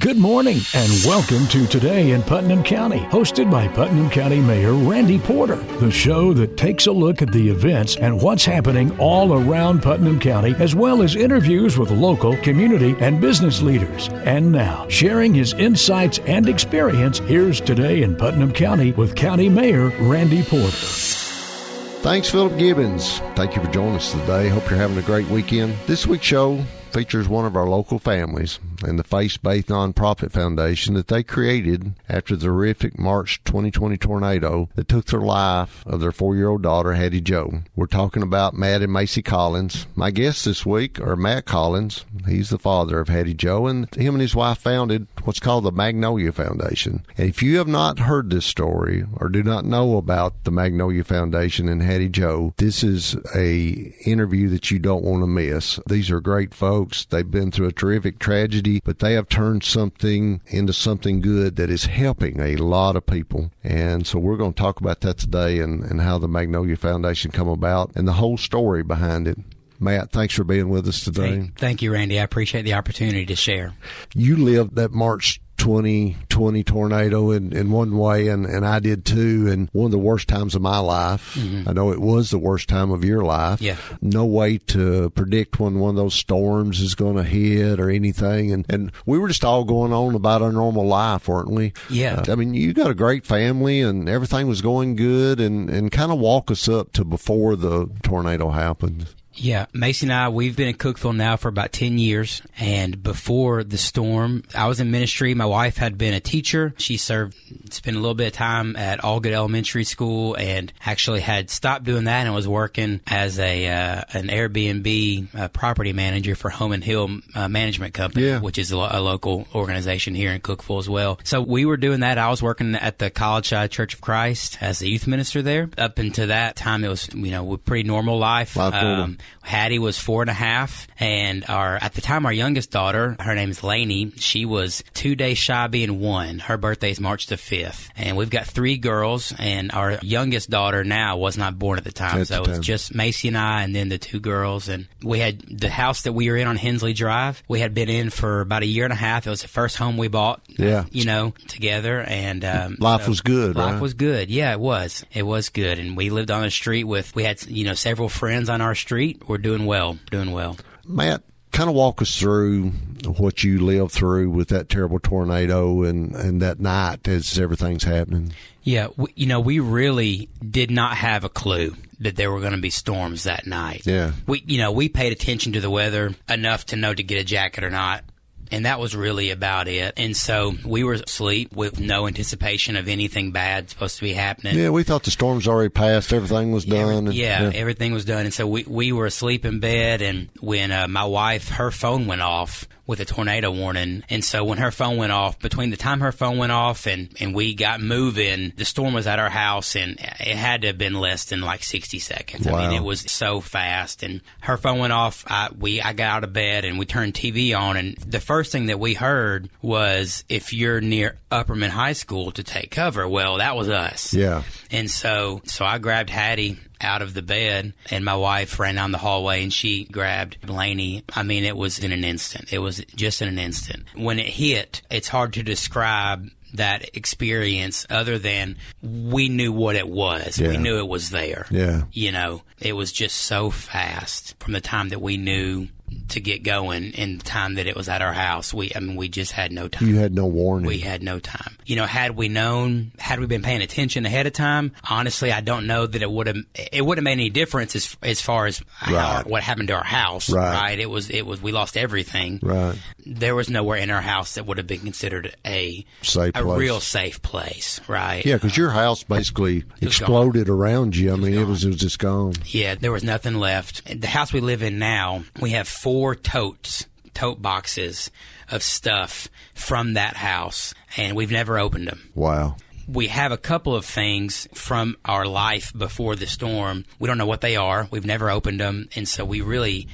Good morning and welcome to Today in Putnam County, hosted by Putnam County Mayor Randy Porter, the show that takes a look at the events and what's happening all around Putnam County, as well as interviews with local, community, and business leaders. And now, sharing his insights and experience, here's Today in Putnam County with County Mayor Randy Porter. Thanks, Philip Gibbons. Thank you for joining us today. Hope you're having a great weekend. This week's show features one of our local families and the faith-based nonprofit foundation that they created after the horrific March 2020 tornado that took their life of their 4-year-old daughter, Hattie Jo. We're talking about Matt and Macy Collins. My guests this week are Matt Collins. He's the father of Hattie Jo, and him and his wife founded what's called the Magnolia Foundation. And if you have not heard this story or do not know about the Magnolia Foundation and Hattie Jo, this is a interview that you don't want to miss. These are great folks. They've been through a terrific tragedy, but they have turned something into something good that is helping a lot of people. And so we're going to talk about that today and how the Magnolia Foundation come about and the whole story behind it. Matt, thanks for being with us today. Hey, thank you, Randy. I appreciate the opportunity to share. You lived that March 2020 tornado in one way, and I did too, and one of the worst times of my life. Mm-hmm. I know it was the worst time of your life. Yeah. No way to predict when one of those storms is going to hit or anything, and we were just all going on about our normal life, weren't we? Yeah. I mean, you got a great family, and everything was going good, and kind of walk us up to before the tornado happened. Yeah, Macy and I, we've been in Cookeville now for about 10 years, and before the storm, I was in ministry. My wife had been a teacher. She spent a little bit of time at Allgood Elementary School and actually had stopped doing that and was working as an Airbnb property manager for Home and Hill Management Company, which is a local organization here in Cookeville as well. So we were doing that. I was working at the College Side Church of Christ as a youth minister there. Up until that time, it was, a pretty normal life. Hattie was 4.5, and at the time, our youngest daughter, her name's Lainey, she was 2 days shy of being 1. Her birthday's March the 5th. And we've got 3 girls, and our youngest daughter now was not born at the time. So it was just Macy and I, and then the 2 girls. And we had the house that we were in on Hensley Drive. We had been in for about 1.5 years. It was the first home we bought, together. And life was good, right? Life was good. Yeah, it was. It was good. And we lived on the street we had, several friends on our street. We're doing well. Matt, kind of walk us through what you lived through with that terrible tornado and that night as everything's happening. Yeah, we really did not have a clue that there were going to be storms that night. Yeah. We paid attention to the weather enough to know to get a jacket or not. And that was really about it. And so we were asleep with no anticipation of anything bad supposed to be happening. Yeah, we thought the storm's already passed. Everything was done. Everything was done. And so we were asleep in bed. And when my wife, her phone went off with a tornado warning. And so when her phone went off, between the time her phone went off and we got moving, the storm was at our house, and it had to have been less than like 60 seconds. Wow. I mean, it was so fast. And her phone went off. I got out of bed and we turned TV on, and the first thing that we heard was, if you're near Upperman High School, to take cover. Well, that was us. Yeah. And so I grabbed Hattie out of the bed, and my wife ran down the hallway and she grabbed Lainey. I mean, it was in an instant. It was just in an instant. When it hit, it's hard to describe that experience other than we knew what it was. Yeah. We knew it was there. Yeah. It was just so fast from the time that we knew to get going and the time that it was at our house. We just had no time. You had no warning. We had no time. Had we been paying attention ahead of time, honestly, I don't know that it would have made any difference as far as what happened to our house. Right. It was, we lost everything. Right. There was nowhere in our house that would have been considered a real safe place. Right. Yeah. Because your house basically exploded around you. It was just gone. Yeah. There was nothing left. The house we live in now, we have 4 tote boxes of stuff from that house, and we've never opened them. Wow. We have a couple of things from our life before the storm. We don't know what they are. We've never opened them, and so we really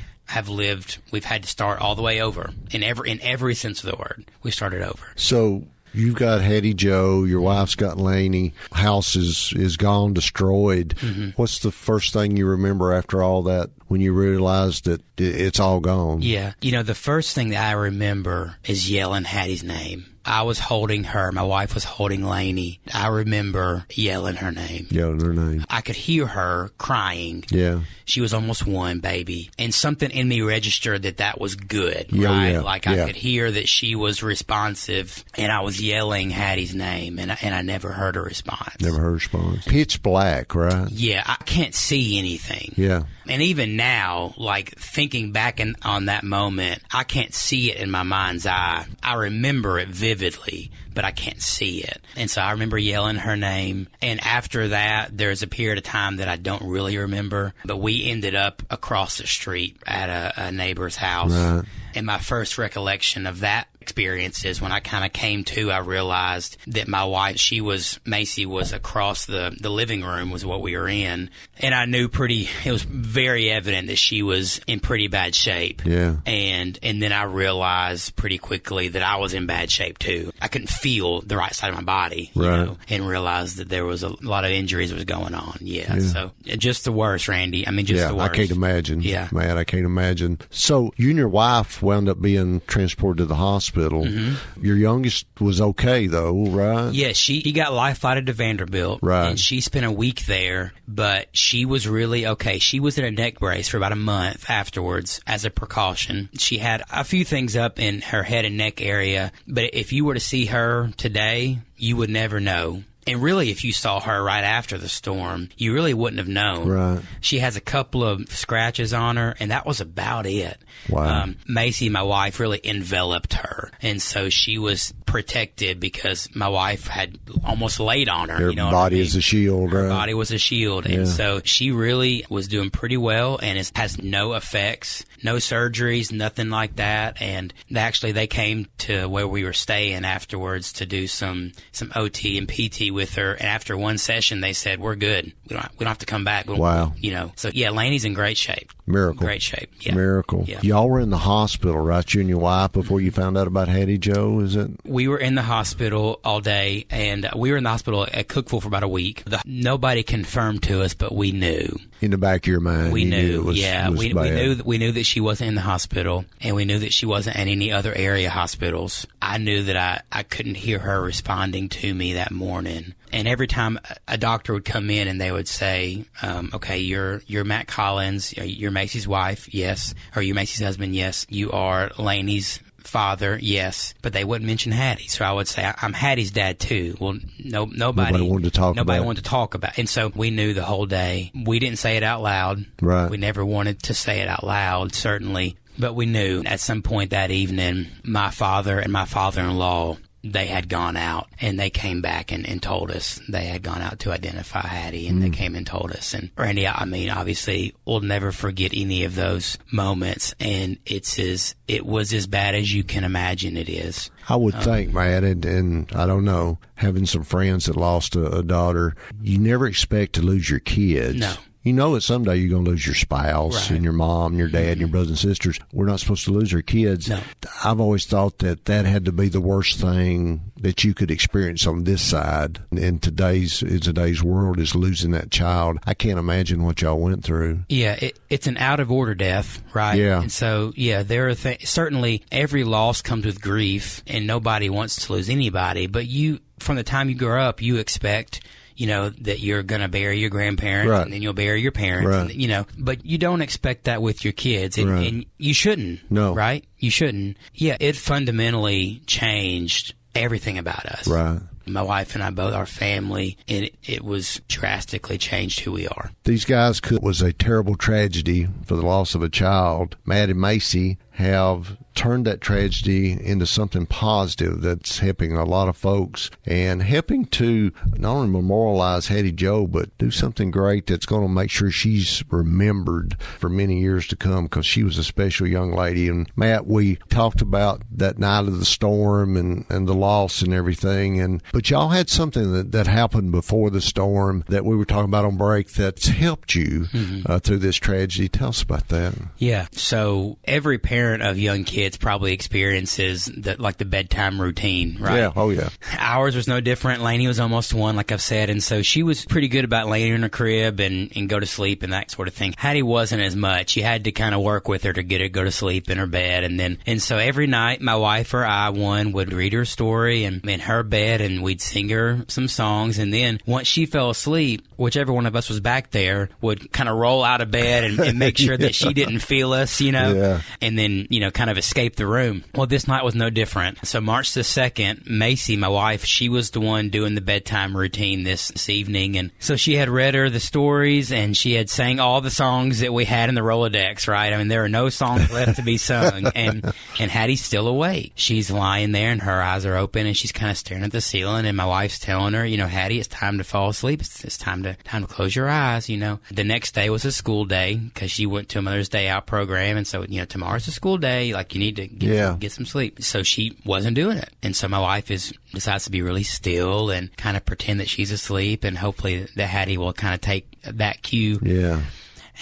we've had to start all the way over. In every sense of the word, we started over. So you've got Hattie Jo, your wife's got Lainey, house is gone, destroyed. Mm-hmm. What's the first thing you remember after all that when you realized that it's all gone? Yeah. The first thing that I remember is yelling Hattie's name. I was holding her. My wife was holding Lainey. I remember yelling her name. Yelling her name. I could hear her crying. Yeah. She was almost 1, baby. And something in me registered that was good, Yeah, right? yeah, Like yeah. I could hear that she was responsive, and I was yelling Hattie's name, and I never heard a response. Never heard a response. Pitch black, right? Yeah, I can't see anything. Yeah. And even now, like thinking back on that moment, I can't see it in my mind's eye. I remember it vividly, but I can't see it. And so I remember yelling her name. And after that, there's a period of time that I don't really remember, but we ended up across the street at a neighbor's house. Right. And my first recollection of that experience is when I kind of came to, I realized that my wife, Macy was across the living room was what we were in. And I knew it was very evident that she was in pretty bad shape. Yeah. And then I realized pretty quickly that I was in bad shape too. I couldn't feel the right side of my body, Right. and realized that there was a lot of injuries that was going on. Yeah. So just the worst, Randy. I mean, just the worst. I can't imagine. Yeah. Man, I can't imagine. So you and your wife wound up being transported to the hospital. Mm-hmm. Your youngest was okay, though, right? Yeah, she got life flighted to Vanderbilt, Right. and she spent a week there, but she was really okay. She was in a neck brace for about a month afterwards as a precaution. She had a few things up in her head and neck area, but if you were to see her today, you would never know. And really, if you saw her right after the storm, you really wouldn't have known. Right. She has a couple of scratches on her, and that was about it. Wow. Macy, my wife, really enveloped her. And so she was protected because my wife had almost laid on her. Her you know body what I mean? is a shield, Her right? body was a shield. Yeah. And so she really was doing pretty well and has no effects, no surgeries, nothing like that. And actually, they came to where we were staying afterwards to do some OT and PT with her. And after one session, they said, we're good. We don't have to come back. Wow. So yeah, Lainey's in great shape. Miracle. Great shape. Yeah. Miracle. Yeah. Y'all were in the hospital, right? You and your wife before you found out about Hattie Joe, is it? We were in the hospital all day, and we were in the hospital at Cookeville for about a week. Nobody confirmed to us, but we knew. In the back of your mind, We you knew. it was, Yeah, was we bad. knew that she wasn't in the hospital, and we knew that she wasn't at any other area hospitals. I knew that I couldn't hear her responding to me that morning. And every time a doctor would come in and they would say, okay, you're Matt Collins, you're Macy's wife, yes. Or you're Macy's husband, yes. You are Lainey's father, yes. But they wouldn't mention Hattie. So I would say, I'm Hattie's dad too. Well, nobody wanted to talk about it. And so we knew the whole day. We didn't say it out loud. Right. We never wanted to say it out loud, certainly. But we knew at some point that evening, my father and my father-in-law, they had gone out, and they came back and told us they had gone out to identify Hattie, and they came and told us. And Randy, I mean, obviously, we'll never forget any of those moments, and it was as bad as you can imagine it is. I would think, Matt, and I don't know, having some friends that lost a daughter, you never expect to lose your kids. No. You know that someday you're going to lose your spouse Right. and your mom and your dad and your brothers and sisters. We're not supposed to lose our kids. No. I've always thought that had to be the worst thing that you could experience on this side in today's world, is losing that child. I can't imagine what y'all went through. Yeah, it's an out-of-order death, right? Yeah. And so, yeah, there are certainly every loss comes with grief, and nobody wants to lose anybody. But from the time you grow up, you expect, that you're going to bury your grandparents, right. and then you'll bury your parents, right. and, but you don't expect that with your kids, and, right. and you shouldn't, no. right? You shouldn't. Yeah, it fundamentally changed everything about us. Right. My wife and I both, our family, and it was drastically changed who we are. These guys was a terrible tragedy for the loss of a child. Matt and Macy have turned that tragedy into something positive that's helping a lot of folks and helping to not only memorialize Hattie Joe, but do something great that's going to make sure she's remembered for many years to come, because she was a special young lady. And Matt, we talked about that night of the storm and the loss and everything, and But y'all had something that happened before the storm that we were talking about on break that's helped you through this tragedy. Tell us about that. Yeah. So every parent of young kids probably experiences the bedtime routine, right? Yeah. Oh, yeah. Ours was no different. Lainey was almost one, like I've said, and so she was pretty good about laying in her crib and go to sleep and that sort of thing. Hattie wasn't as much. You had to kind of work with her to get her to go to sleep in her bed, and so every night my wife or I would read her a story and in her bed, and we'd sing her some songs, and then once she fell asleep, whichever one of us was back there would kind of roll out of bed and make sure that she didn't feel us, and then, kind of escape the room. Well, this night was no different. So March the 2nd, Macy, my wife, she was the one doing the bedtime routine this evening, and so she had read her the stories, and she had sang all the songs that we had in the Rolodex, right? I mean, there are no songs left to be sung, and Hattie's still awake. She's lying there, and her eyes are open, and she's kind of staring at the ceiling, and my wife's telling her, Hattie, it's time to fall asleep. It's time to close your eyes, The next day was a school day because she went to a Mother's Day Out program, and so, tomorrow's a school day. Like, you need to get some sleep. So she wasn't doing it. And so my wife decides to be really still and kind of pretend that she's asleep, and hopefully that Hattie will kind of take that cue. Yeah.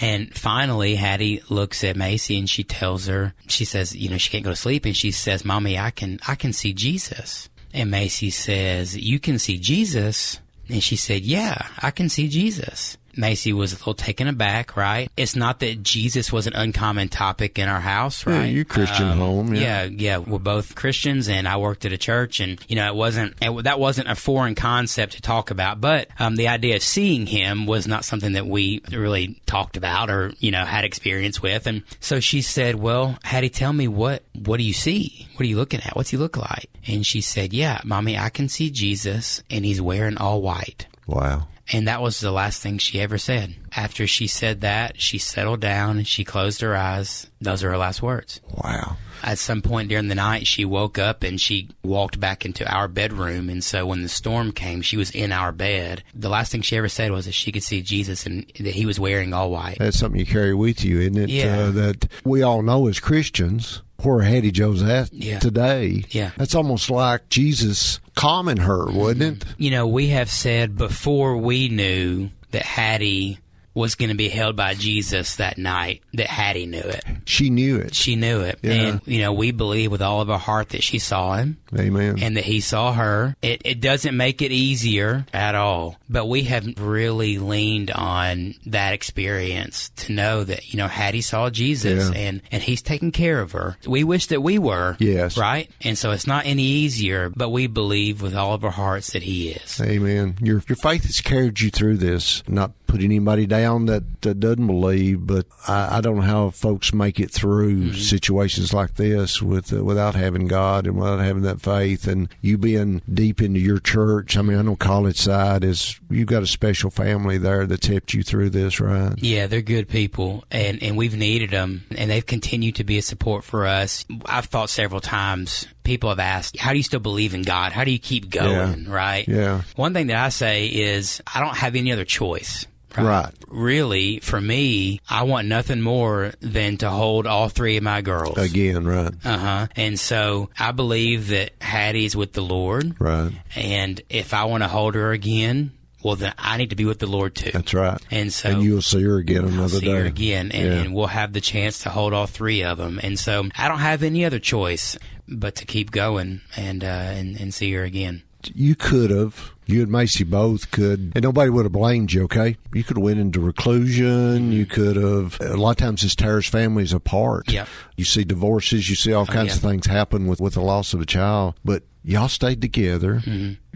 And finally, Hattie looks at Macy and she tells her, she says, she can't go to sleep. And she says, Mommy, I can see Jesus. And Macy says, you can see Jesus? And she said, yeah, I can see Jesus. Macy was a little taken aback, right? It's not that Jesus was an uncommon topic in our house, right? Yeah, you Christian home. Yeah. We're both Christians, and I worked at a church, and that wasn't a foreign concept to talk about. But the idea of seeing him was not something that we really talked about or had experience with. And so she said, "Well, Hattie, tell me what do you see? What are you looking at? What's he look like?" And she said, "Yeah, Mommy, I can see Jesus, and he's wearing all white." Wow. And that was the last thing she ever said. After she said that, she settled down and she closed her eyes. Those are her last words. Wow. At some point during the night, she woke up and she walked back into our bedroom. And so when the storm came, she was in our bed. The last thing she ever said was that she could see Jesus and that he was wearing all white. That's something you carry with you, isn't it? Yeah. That we all know as Christians where Hattie Joe's at today. Yeah. That's almost like Jesus calming her, wouldn't it? We have said before we knew that Hattie was going to be held by Jesus that night, that Hattie knew it. She knew it. She knew it. Yeah. And, we believe with all of our heart that she saw him. Amen. And that he saw her. It doesn't make it easier at all. But we have really leaned on that experience to know that, Hattie saw Jesus and he's taking care of her. We wish that we were. Yes. Right? And so it's not any easier, but we believe with all of our hearts that he is. Amen. Your faith has carried you through this. Not putting anybody down that doesn't believe, but I don't know how folks make it through situations like this without having God and without having that faith. And you being deep into your church, I mean, I know College Side you've got a special family there that's helped you through this, right? Yeah, they're good people, and we've needed them, and they've continued to be a support for us. I've thought several times, people have asked, how do you still believe in God? How do you keep going, right? Yeah. One thing that I say is, I don't have any other choice. Right. Really, for me, I want nothing more than to hold all three of my girls. Again, right. And so I believe that Hattie's with the Lord. Right. And if I want to hold her again, well, then I need to be with the Lord too. That's right. And so, and you'll see her again another day. I'll see her again, and we'll have the chance to hold all three of them. And so I don't have any other choice but to keep going and see her again. You could have. You and Macy both could, and nobody would have blamed you, okay? You could have went into reclusion. You could have, a lot of times this tears families apart. Yep. You see divorces, you see all kinds of things happen with the loss of a child, but y'all stayed together.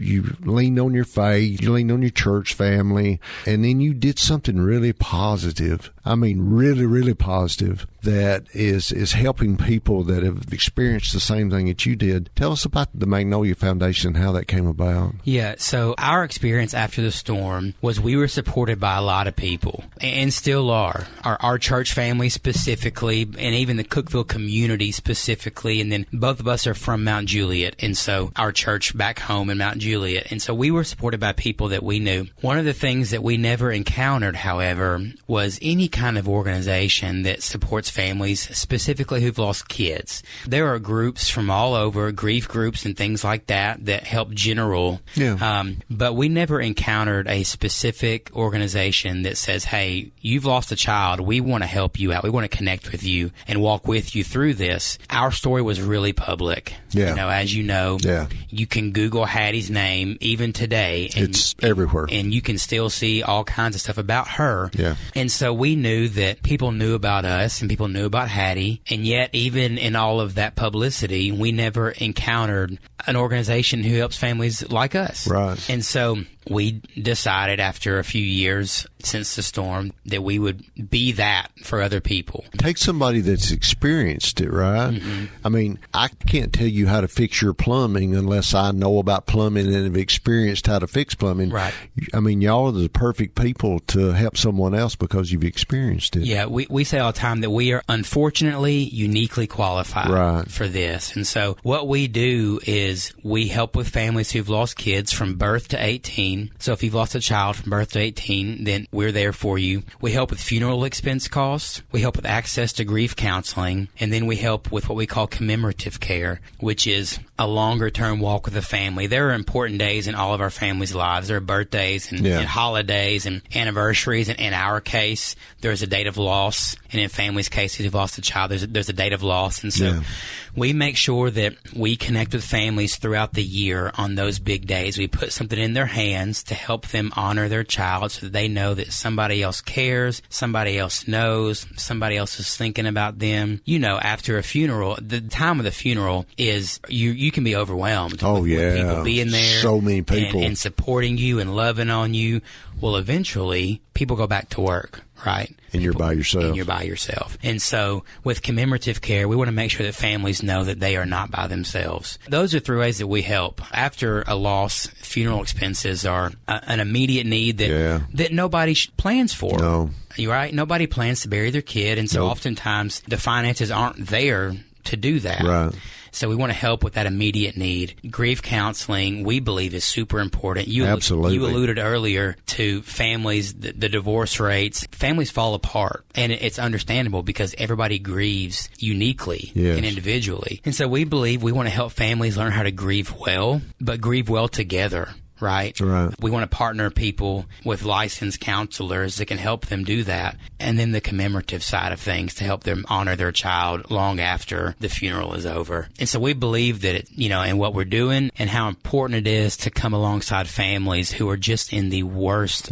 You leaned on your faith. You leaned on your church family. And then you did something really positive. I mean, really, really positive that is helping people that have experienced the same thing that you did. Tell us about the Magnolia Foundation and how that came about. Yeah, so our experience after the storm was we were supported by a lot of people and still are. Our church family specifically, and even the Cookeville community specifically. And then both of us are from Mount Juliet. And so our church back home in Mount Juliet Juliet. And so we were supported by people that we knew. One of the things that we never encountered, however, was any kind of organization that supports families, specifically who've lost kids. There are groups from all over, grief groups and things like that help general. Yeah. But we never encountered a specific organization that says, hey, you've lost a child. We want to help you out. We want to connect with you and walk with you through this. Our story was really public. Yeah. You know, as you know, you can Google Hattie's name even today. And, it's everywhere. And you can still see all kinds of stuff about her. Yeah. And so we knew that people knew about us and people knew about Hattie. And yet, even in all of that publicity, we never encountered an organization who helps families like us. Right. And so we decided after a few years since the storm that we would be that for other people. Take somebody that's experienced it, right? Mm-hmm. I mean, I can't tell you how to fix your plumbing unless I know about plumbing and have experienced how to fix plumbing. Right. I mean, y'all are the perfect people to help someone else because you've experienced it. Yeah, we say all the time that we are unfortunately uniquely qualified for this. And so what we do is we help with families who've lost kids from birth to 18. So if you've lost a child from birth to 18, then we're there for you. We help with funeral expense costs. We help with access to grief counseling. And then we help with what we call commemorative care, which is a longer-term walk with the family. There are important days in all of our families' lives. There are birthdays and holidays and anniversaries. And in our case, there's a date of loss. And in families' cases, who've lost a child, there's a date of loss. And so we make sure that we connect with families throughout the year on those big days. We put something in their hands to help them honor their child so that they know that somebody else cares, somebody else knows, somebody else is thinking about them. You know, after a funeral, the time of the funeral is you can be overwhelmed. Oh, with people being there. So many people. And supporting you and loving on you. Well, eventually, people go back to work, right? And you're by yourself. And you're by yourself. And so with commemorative care, we want to make sure that families know that they are not by themselves. Those are 3 ways that we help. After a loss, funeral expenses are an immediate need that nobody plans for. No. You're right? Nobody plans to bury their kid. And so oftentimes the finances aren't there to do that. Right. So we want to help with that immediate need. Grief counseling, we believe, is super important. Absolutely. You alluded earlier to families, the divorce rates. Families fall apart, and it's understandable because everybody grieves uniquely and individually. And so we believe we want to help families learn how to grieve well, but grieve well together. Right? We want to partner people with licensed counselors that can help them do that. And then the commemorative side of things to help them honor their child long after the funeral is over. And so we believe that, in what we're doing and how important it is to come alongside families who are just in the worst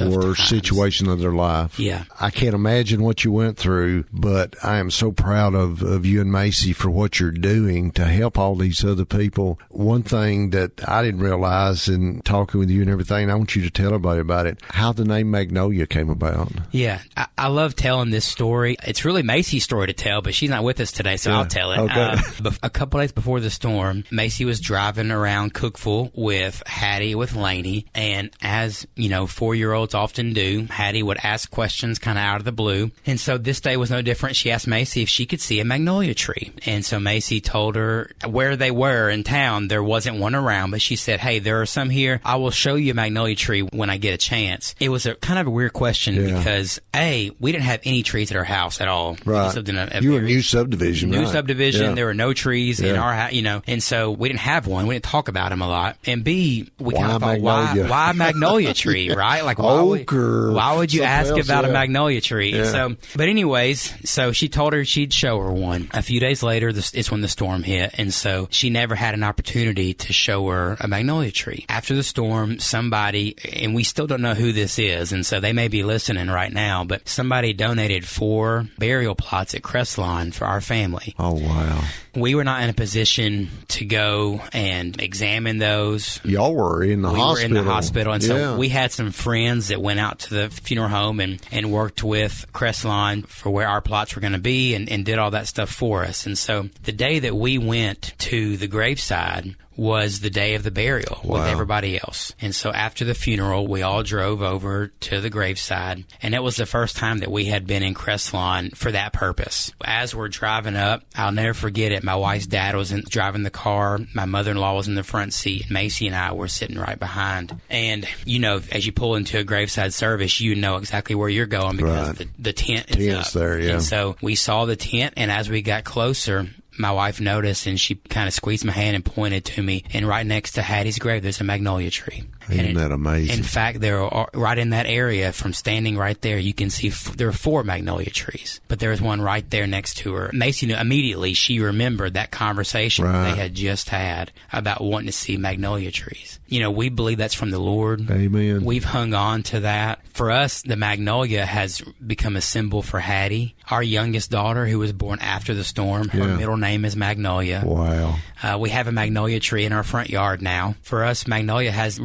situation of their life. Yeah. I can't imagine what you went through, but I am so proud of you and Macy for what you're doing to help all these other people. One thing that I didn't realize in talking with you and everything, I want you to tell everybody about it, how the name Magnolia came about. Yeah, I love telling this story. It's really Macy's story to tell, but she's not with us today, so I'll tell it. Okay. A couple days before the storm, Macy was driving around Cookeville with Hattie, with Lainey, and as, 4-year-olds often do, Hattie would ask questions kind of out of the blue. And so this day was no different. She asked Macy if she could see a magnolia tree. And so Macy told her where they were in town, there wasn't one around, but she said, hey, there are some here. I will show you a magnolia tree when I get a chance. It was a kind of a weird question because, A, we didn't have any trees at our house at all. Right. You were a new subdivision, New right? subdivision. Yeah. There were no trees in our house, and so we didn't have one. We didn't talk about them a lot. And B, we kind of thought, why magnolia tree, right? Like, why would you ask about a magnolia tree? Yeah. So, but anyways, so she told her she'd show her one. A few days later, it's when the storm hit, and so she never had an opportunity to show her a magnolia tree. After the storm, somebody, and we still don't know who this is, and so they may be listening right now, but somebody donated 4 burial plots at Crestline for our family. Oh, wow. We were not in a position to go and examine those. Y'all were in the hospital. We were in the hospital, and so we had some friends that went out to the funeral home and worked with Crestline for where our plots were going to be and did all that stuff for us. And so the day that we went to the graveside, was the day of the burial with everybody else. And so after the funeral, we all drove over to the graveside, and it was the first time that we had been in Crestlawn for that purpose. As we're driving up, I'll never forget it. My wife's dad was driving the car. My mother-in-law was in the front seat, and Macy and I were sitting right behind. And, you know, as you pull into a graveside service, you know exactly where you're going because the tent is up. There, yeah. And so we saw the tent, and as we got closer, my wife noticed, and she kind of squeezed my hand and pointed to me. And right next to Hattie's grave, there's a magnolia tree. Isn't that amazing? In fact, there are, right in that area, from standing right there, you can see there are 4 magnolia trees. But there was one right there next to her. Macy knew immediately. She remembered that conversation they had just had about wanting to see magnolia trees. You know, we believe that's from the Lord. Amen. We've hung on to that. For us, the magnolia has become a symbol for Hattie, our youngest daughter, who was born after the storm. Her middle name is Magnolia. Wow. We have a magnolia tree in our front yard now. For us, Magnolia has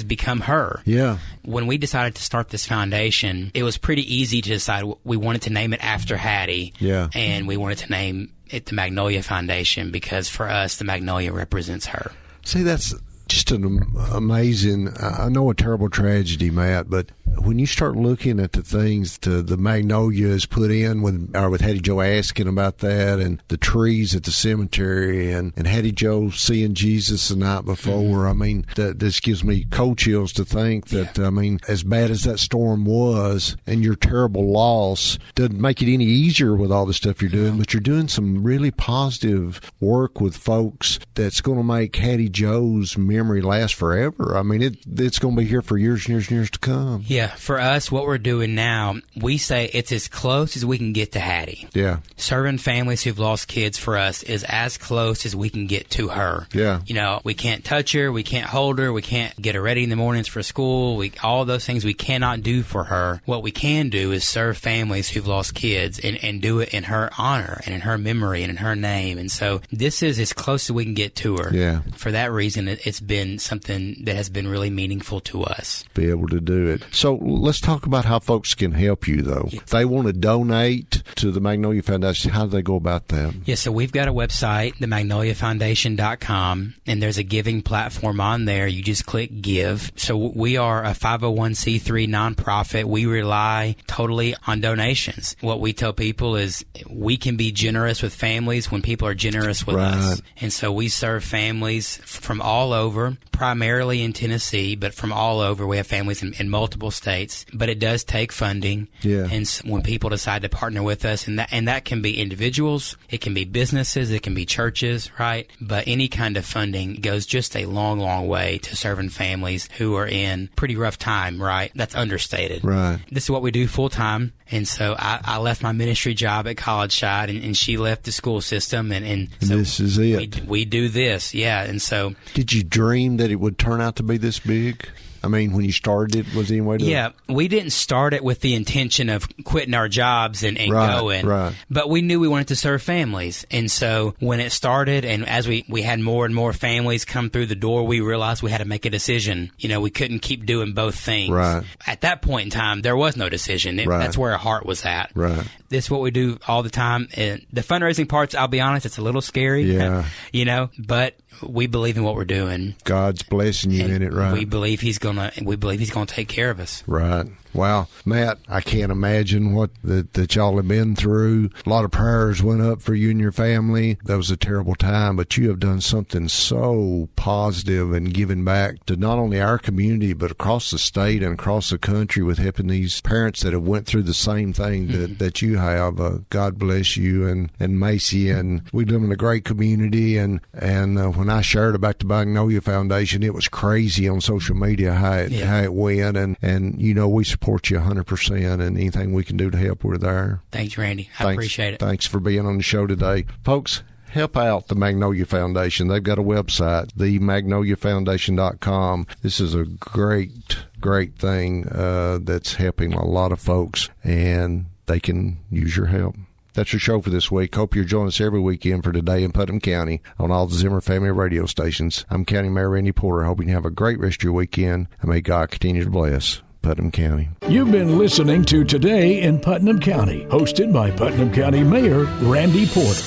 become her. Yeah. When we decided to start this foundation, it was pretty easy to decide we wanted to name it after Hattie. Yeah. And we wanted to name it the Magnolia Foundation because for us, the magnolia represents her. See, that's just an amazing, I know a terrible tragedy, Matt, but when you start looking at the things the Magnolia is put in with Hattie Joe asking about that, and the trees at the cemetery, and Hattie Joe seeing Jesus the night before, I mean, this gives me cold chills to think that, I mean, as bad as that storm was and your terrible loss doesn't make it any easier with all the stuff you're doing, but you're doing some really positive work with folks that's going to make Hattie Joe's memory last forever. I mean, it's going to be here for years and years and years to come. Yeah, for us, what we're doing now, we say it's as close as we can get to Hattie. Yeah. Serving families who've lost kids for us is as close as we can get to her. Yeah. You know, we can't touch her, we can't hold her, we can't get her ready in the mornings for school. All those things we cannot do for her. What we can do is serve families who've lost kids and do it in her honor and in her memory and in her name. And so this is as close as we can get to her. Yeah. For that reason, it's been something that has been really meaningful to us. Be able to do it. So let's talk about how folks can help you, though. If they want to donate to the Magnolia Foundation, how do they go about that? Yeah, so we've got a website, themagnoliafoundation.com, and there's a giving platform on there. You just click Give. So we are a 501c3 nonprofit. We rely totally on donations. What we tell people is we can be generous with families when people are generous with us. And so we serve families from all over, primarily in Tennessee, but from all over. We have families in multiple states, but it does take funding. Yeah. And when people decide to partner with us, and that can be individuals, it can be businesses, it can be churches, right? But any kind of funding goes just a long, long way to serving families who are in pretty rough time, right? That's understated. Right. This is what we do full time. And so I left my ministry job at College Side, and she left the school system, and so this is it. We do this, yeah. And so, did you dream that it would turn out to be this big? I mean, when you started it, was there any way to... Yeah, we didn't start it with the intention of quitting our jobs and going. Right. But we knew we wanted to serve families. And so when it started, and as we had more and more families come through the door, we realized we had to make a decision. You know, we couldn't keep doing both things. Right. At that point in time, there was no decision. That's where our heart was at. Right. This is what we do all the time. And the fundraising parts, I'll be honest, it's a little scary. Yeah. You know, but we believe in what we're doing. God's blessing you in it, right? We believe He's gonna take care of us. Right. Wow. Matt, I can't imagine what that y'all have been through. A lot of prayers went up for you and your family. That was a terrible time, but you have done something so positive and giving back to not only our community, but across the state and across the country with helping these parents that have went through the same thing that you have. God bless you and Macy. And we live in a great community. And when I shared about the Magnolia Foundation, it was crazy on social media how it went. And you know, we support you 100%, and anything we can do to help, we're there. Thanks, Randy. I appreciate it. Thanks for being on the show today. Folks, help out the Magnolia Foundation. They've got a website, themagnoliafoundation.com. This is a great thing that's helping a lot of folks, and they can use your help. That's your show for this week. Hope you'll join us every weekend for Today in Putnam County on all the Zimmer family radio stations. I'm County Mayor Randy Porter, hoping you have a great rest of your weekend, and may God continue to bless Putnam County. You've been listening to Today in Putnam County, hosted by Putnam County Mayor Randy Porter.